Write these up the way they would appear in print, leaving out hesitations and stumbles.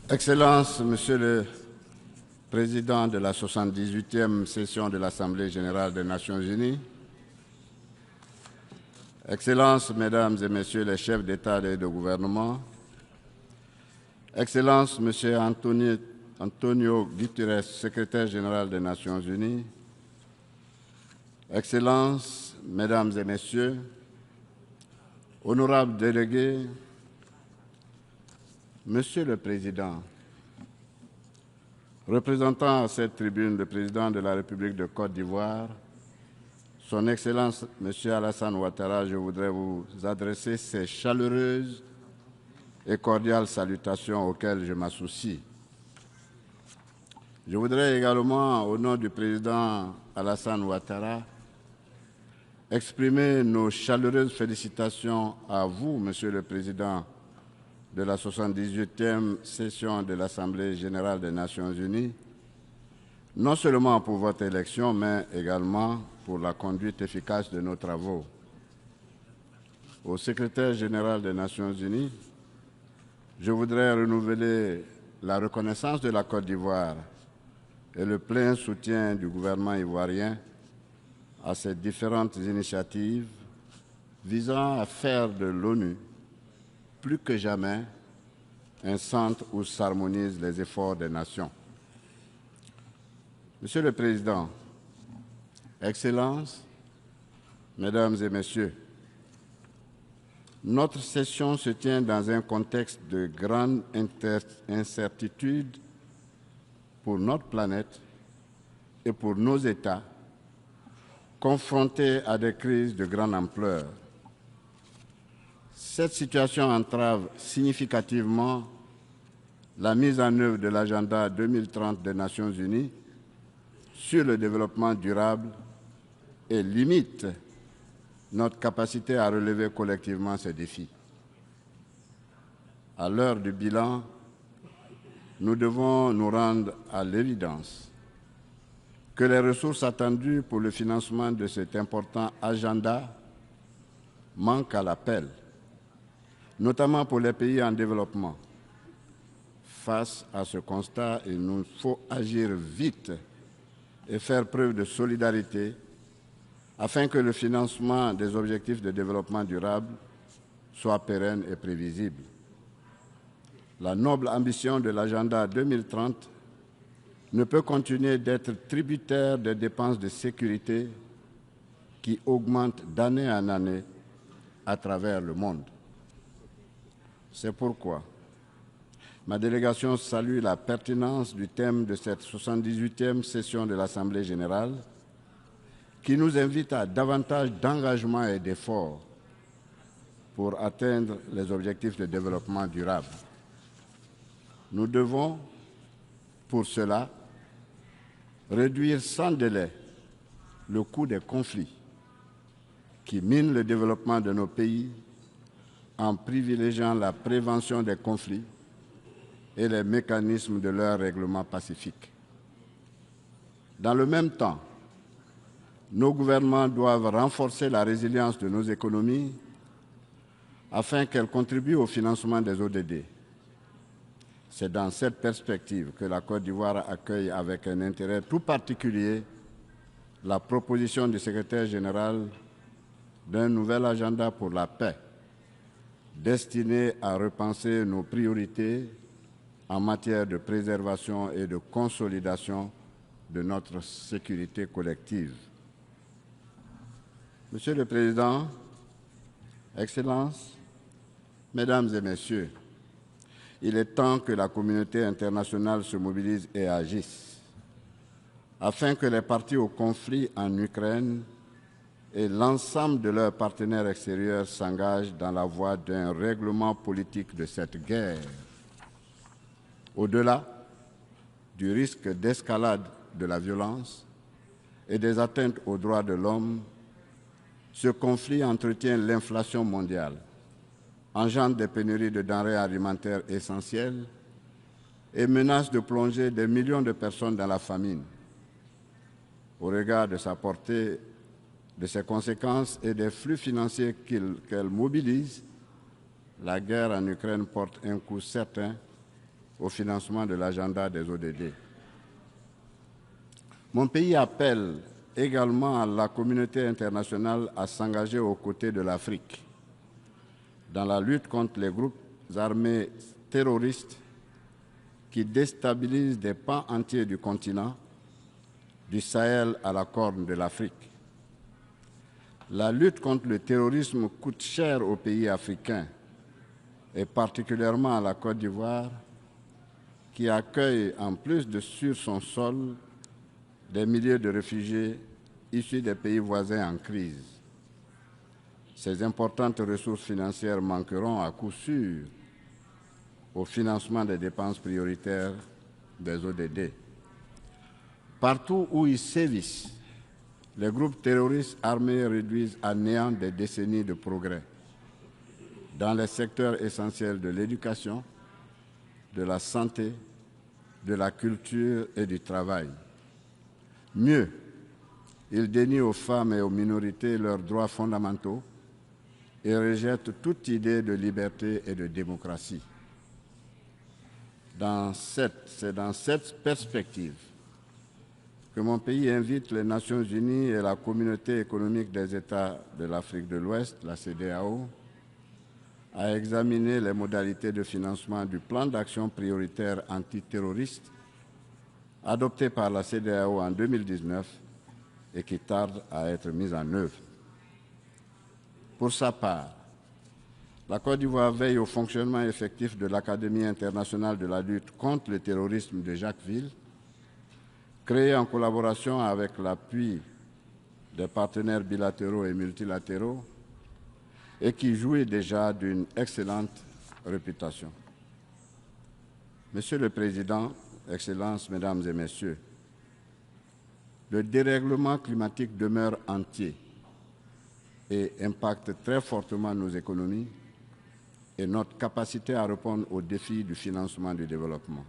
Excellences, Monsieur le Président de la 78e session de l'Assemblée générale des Nations unies, Excellences, Mesdames et Messieurs les chefs d'État et de gouvernement, Excellences, Monsieur Antonio Guterres, secrétaire général des Nations unies, Excellences, Mesdames et Messieurs, honorables délégués, Monsieur le Président, représentant à cette tribune le Président de la République de Côte d'Ivoire, Son Excellence M. Alassane Ouattara, je voudrais vous adresser ces chaleureuses et cordiales salutations auxquelles je m'associe. Je voudrais également, au nom du Président Alassane Ouattara, exprimer nos chaleureuses félicitations à vous, Monsieur le Président de la 78e session de l'Assemblée générale des Nations unies, non seulement pour votre élection, mais également pour la conduite efficace de nos travaux. Au secrétaire général des Nations unies, je voudrais renouveler la reconnaissance de la Côte d'Ivoire et le plein soutien du gouvernement ivoirien à ces différentes initiatives visant à faire de l'ONU plus que jamais un centre où s'harmonisent les efforts des nations. Monsieur le Président, Excellences, Mesdames et Messieurs, notre session se tient dans un contexte de grande incertitude pour notre planète et pour nos États, confrontés à des crises de grande ampleur. Cette situation entrave significativement la mise en œuvre de l'agenda 2030 des Nations unies sur le développement durable et limite notre capacité à relever collectivement ces défis. À l'heure du bilan, nous devons nous rendre à l'évidence que les ressources attendues pour le financement de cet important agenda manquent à l'appel, notamment pour les pays en développement. Face à ce constat, il nous faut agir vite et faire preuve de solidarité afin que le financement des objectifs de développement durable soit pérenne et prévisible. La noble ambition de l'agenda 2030 ne peut continuer d'être tributaire des dépenses de sécurité qui augmentent d'année en année à travers le monde. C'est pourquoi ma délégation salue la pertinence du thème de cette 78e session de l'Assemblée générale qui nous invite à davantage d'engagement et d'efforts pour atteindre les objectifs de développement durable. Nous devons, pour cela, réduire sans délai le coût des conflits qui minent le développement de nos pays en privilégiant la prévention des conflits et les mécanismes de leur règlement pacifique. Dans le même temps, nos gouvernements doivent renforcer la résilience de nos économies afin qu'elles contribuent au financement des ODD. C'est dans cette perspective que la Côte d'Ivoire accueille avec un intérêt tout particulier la proposition du secrétaire général d'un nouvel agenda pour la paix, destiné à repenser nos priorités en matière de préservation et de consolidation de notre sécurité collective. Monsieur le Président, Excellences, Mesdames et Messieurs, il est temps que la communauté internationale se mobilise et agisse afin que les parties au conflit en Ukraine et l'ensemble de leurs partenaires extérieurs s'engagent dans la voie d'un règlement politique de cette guerre. Au-delà du risque d'escalade de la violence et des atteintes aux droits de l'homme, ce conflit entretient l'inflation mondiale, engendre des pénuries de denrées alimentaires essentielles et menace de plonger des millions de personnes dans la famine. Au regard de sa portée, de ses conséquences et des flux financiers qu'elle mobilise, la guerre en Ukraine porte un coup certain au financement de l'agenda des ODD. Mon pays appelle également la communauté internationale à s'engager aux côtés de l'Afrique dans la lutte contre les groupes armés terroristes qui déstabilisent des pans entiers du continent, du Sahel à la Corne de l'Afrique. La lutte contre le terrorisme coûte cher aux pays africains, et particulièrement à la Côte d'Ivoire, qui accueille, en plus de sur son sol, des milliers de réfugiés issus des pays voisins en crise. Ces importantes ressources financières manqueront à coup sûr au financement des dépenses prioritaires des ODD. Partout où ils sévissent, les groupes terroristes armés réduisent à néant des décennies de progrès dans les secteurs essentiels de l'éducation, de la santé, de la culture et du travail. Mieux, ils dénient aux femmes et aux minorités leurs droits fondamentaux et rejettent toute idée de liberté et de démocratie. C'est dans cette perspective que mon pays invite les Nations Unies et la Communauté économique des États de l'Afrique de l'Ouest, la CEDEAO, à examiner les modalités de financement du plan d'action prioritaire antiterroriste adopté par la CEDEAO en 2019 et qui tarde à être mis en œuvre. Pour sa part, la Côte d'Ivoire veille au fonctionnement effectif de l'Académie internationale de la lutte contre le terrorisme de Jacquesville, créée en collaboration avec l'appui des partenaires bilatéraux et multilatéraux et qui jouit déjà d'une excellente réputation. Monsieur le Président, Excellences, Mesdames et Messieurs, le dérèglement climatique demeure entier et impacte très fortement nos économies et notre capacité à répondre aux défis du financement du développement.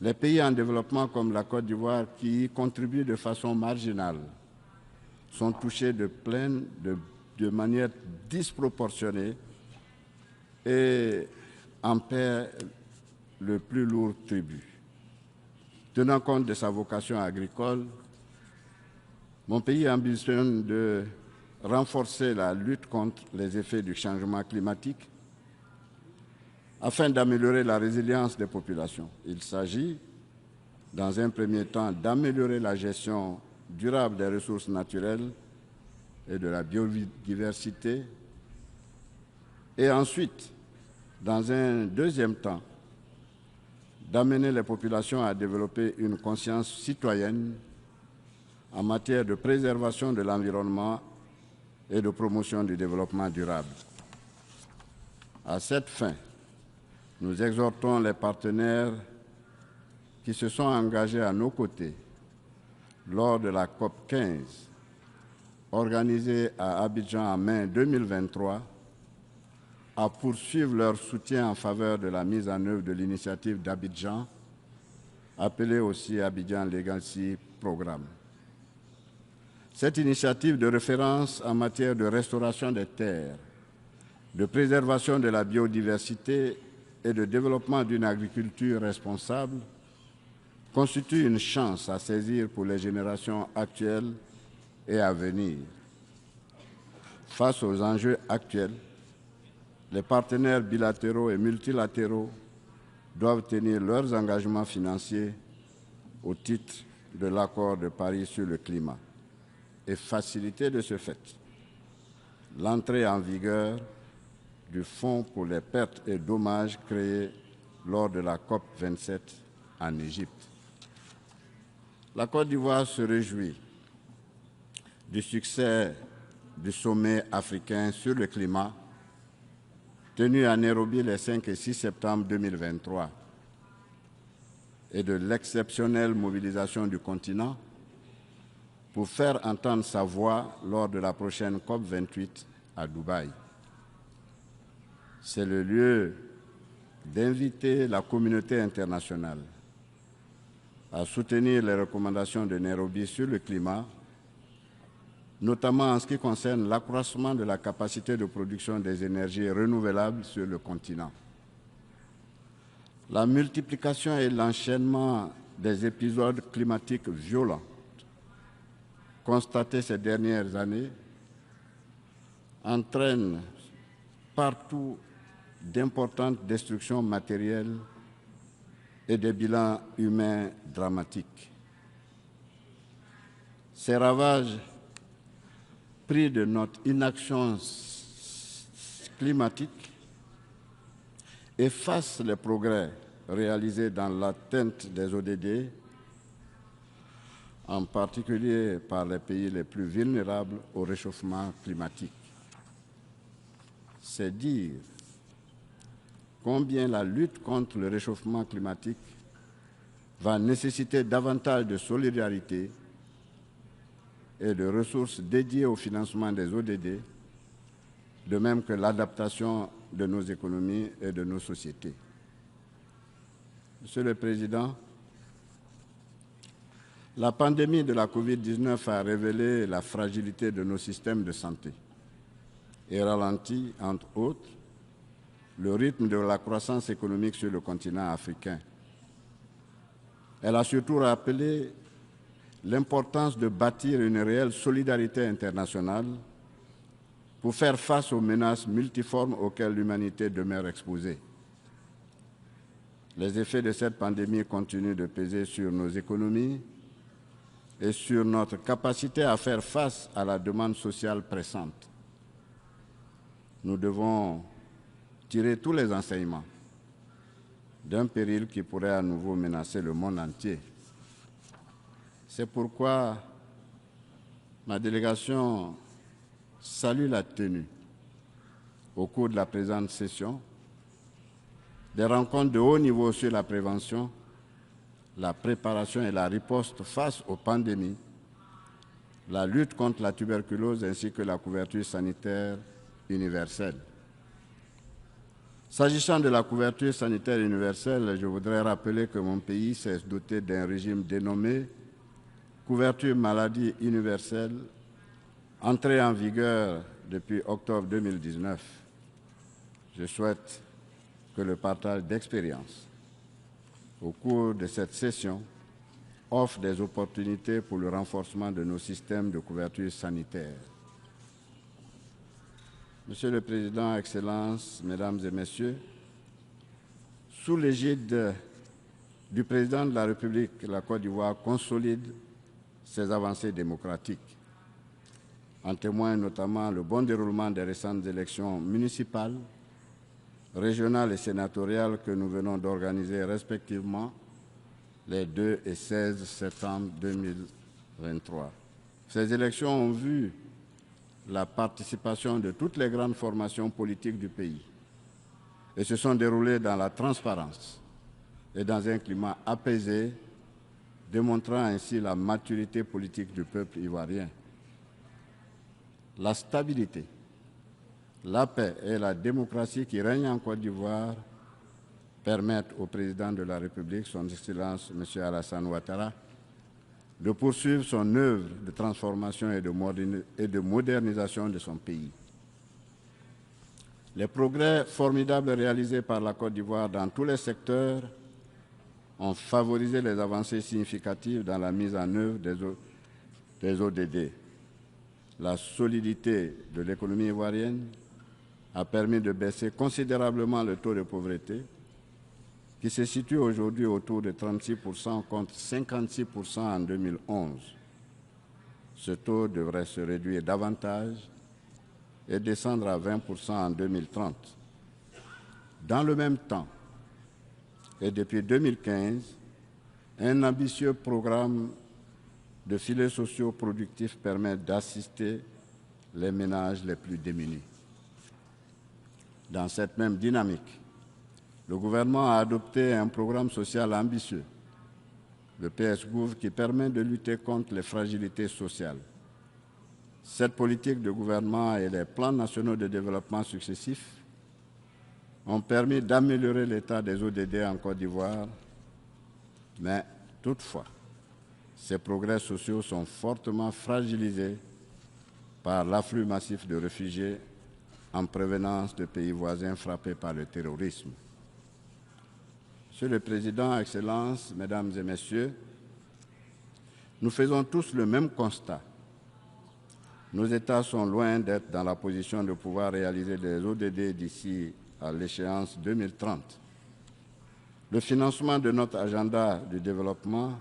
Les pays en développement comme la Côte d'Ivoire, qui y contribuent de façon marginale, sont touchés de manière disproportionnée et en paient le plus lourd tribut. Tenant compte de sa vocation agricole, mon pays ambitionne de renforcer la lutte contre les effets du changement climatique afin d'améliorer la résilience des populations. Il s'agit, dans un premier temps, d'améliorer la gestion durable des ressources naturelles et de la biodiversité, et ensuite, dans un deuxième temps, d'amener les populations à développer une conscience citoyenne en matière de préservation de l'environnement et de promotion du développement durable. À cette fin, nous exhortons les partenaires qui se sont engagés à nos côtés lors de la COP 15, organisée à Abidjan en mai 2023, à poursuivre leur soutien en faveur de la mise en œuvre de l'initiative d'Abidjan, appelée aussi Abidjan Legacy Programme. Cette initiative de référence en matière de restauration des terres, de préservation de la biodiversité et de développement d'une agriculture responsable constitue une chance à saisir pour les générations actuelles et à venir. Face aux enjeux actuels, les partenaires bilatéraux et multilatéraux doivent tenir leurs engagements financiers au titre de l'accord de Paris sur le climat et faciliter de ce fait l'entrée en vigueur du Fonds pour les pertes et dommages créé lors de la COP 27 en Égypte. La Côte d'Ivoire se réjouit du succès du sommet africain sur le climat tenu à Nairobi les 5 et 6 septembre 2023 et de l'exceptionnelle mobilisation du continent pour faire entendre sa voix lors de la prochaine COP 28 à Dubaï. C'est le lieu d'inviter la communauté internationale à soutenir les recommandations de Nairobi sur le climat, notamment en ce qui concerne l'accroissement de la capacité de production des énergies renouvelables sur le continent. La multiplication et l'enchaînement des épisodes climatiques violents constatés ces dernières années entraînent partout d'importantes destructions matérielles et des bilans humains dramatiques. Ces ravages, pris de notre inaction climatique, effacent les progrès réalisés dans l'atteinte des ODD, en particulier par les pays les plus vulnérables au réchauffement climatique. C'est dire combien la lutte contre le réchauffement climatique va nécessiter davantage de solidarité et de ressources dédiées au financement des ODD, de même que l'adaptation de nos économies et de nos sociétés. Monsieur le Président, la pandémie de la COVID-19 a révélé la fragilité de nos systèmes de santé et ralenti, entre autres, le rythme de la croissance économique sur le continent africain. Elle a surtout rappelé l'importance de bâtir une réelle solidarité internationale pour faire face aux menaces multiformes auxquelles l'humanité demeure exposée. Les effets de cette pandémie continuent de peser sur nos économies et sur notre capacité à faire face à la demande sociale pressante. Nous devons tirer tous les enseignements d'un péril qui pourrait à nouveau menacer le monde entier. C'est pourquoi ma délégation salue la tenue, au cours de la présente session, des rencontres de haut niveau sur la prévention, la préparation et la riposte face aux pandémies, la lutte contre la tuberculose ainsi que la couverture sanitaire universelle. S'agissant de la couverture sanitaire universelle, je voudrais rappeler que mon pays s'est doté d'un régime dénommé couverture maladie universelle, entré en vigueur depuis octobre 2019. Je souhaite que le partage d'expériences au cours de cette session offre des opportunités pour le renforcement de nos systèmes de couverture sanitaire. Monsieur le Président, Excellences, Mesdames et Messieurs, sous l'égide du Président de la République, la Côte d'Ivoire consolide ses avancées démocratiques. En témoigne notamment le bon déroulement des récentes élections municipales, régionales et sénatoriales que nous venons d'organiser respectivement les 2 et 16 septembre 2023. Ces élections ont vu la participation de toutes les grandes formations politiques du pays et se sont déroulées dans la transparence et dans un climat apaisé, démontrant ainsi la maturité politique du peuple ivoirien. La stabilité, la paix et la démocratie qui règnent en Côte d'Ivoire permettent au président de la République, son Excellence M. Alassane Ouattara, de poursuivre son œuvre de transformation et de modernisation de son pays. Les progrès formidables réalisés par la Côte d'Ivoire dans tous les secteurs ont favorisé les avancées significatives dans la mise en œuvre des ODD. La solidité de l'économie ivoirienne a permis de baisser considérablement le taux de pauvreté, qui se situe aujourd'hui autour de 36% contre 56% en 2011. Ce taux devrait se réduire davantage et descendre à 20% en 2030. Dans le même temps, et depuis 2015, un ambitieux programme de filets sociaux productifs permet d'assister les ménages les plus démunis. Dans cette même dynamique, le gouvernement a adopté un programme social ambitieux, le PS-Gouv, qui permet de lutter contre les fragilités sociales. Cette politique de gouvernement et les plans nationaux de développement successifs ont permis d'améliorer l'état des ODD en Côte d'Ivoire, mais toutefois, ces progrès sociaux sont fortement fragilisés par l'afflux massif de réfugiés en provenance de pays voisins frappés par le terrorisme. Monsieur le Président, Excellences, Mesdames et Messieurs, nous faisons tous le même constat. Nos États sont loin d'être dans la position de pouvoir réaliser des ODD d'ici à l'échéance 2030. Le financement de notre agenda de développement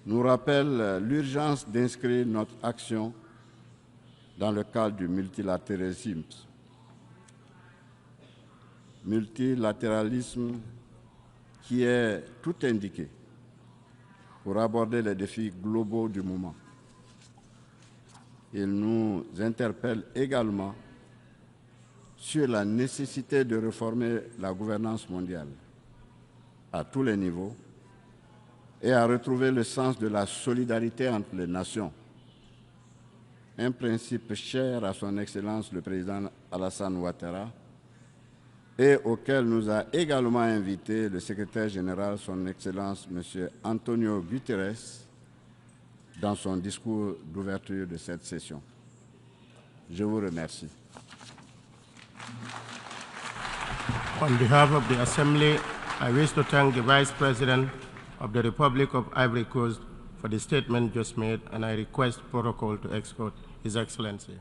nous rappelle l'urgence d'inscrire notre action dans le cadre du multilatéralisme. Multilatéralisme qui est tout indiqué pour aborder les défis globaux du moment. Il nous interpelle également sur la nécessité de réformer la gouvernance mondiale à tous les niveaux et à retrouver le sens de la solidarité entre les nations, un principe cher à son Excellence le Président Alassane Ouattara et auquel nous a également invité le secrétaire général, son Excellence M. Antonio Guterres, dans son discours d'ouverture de cette session. Je vous remercie. On behalf of the Assembly, I wish to thank the Vice President of the Republic of Ivory Coast for the statement just made, and I request protocol to escort His Excellency.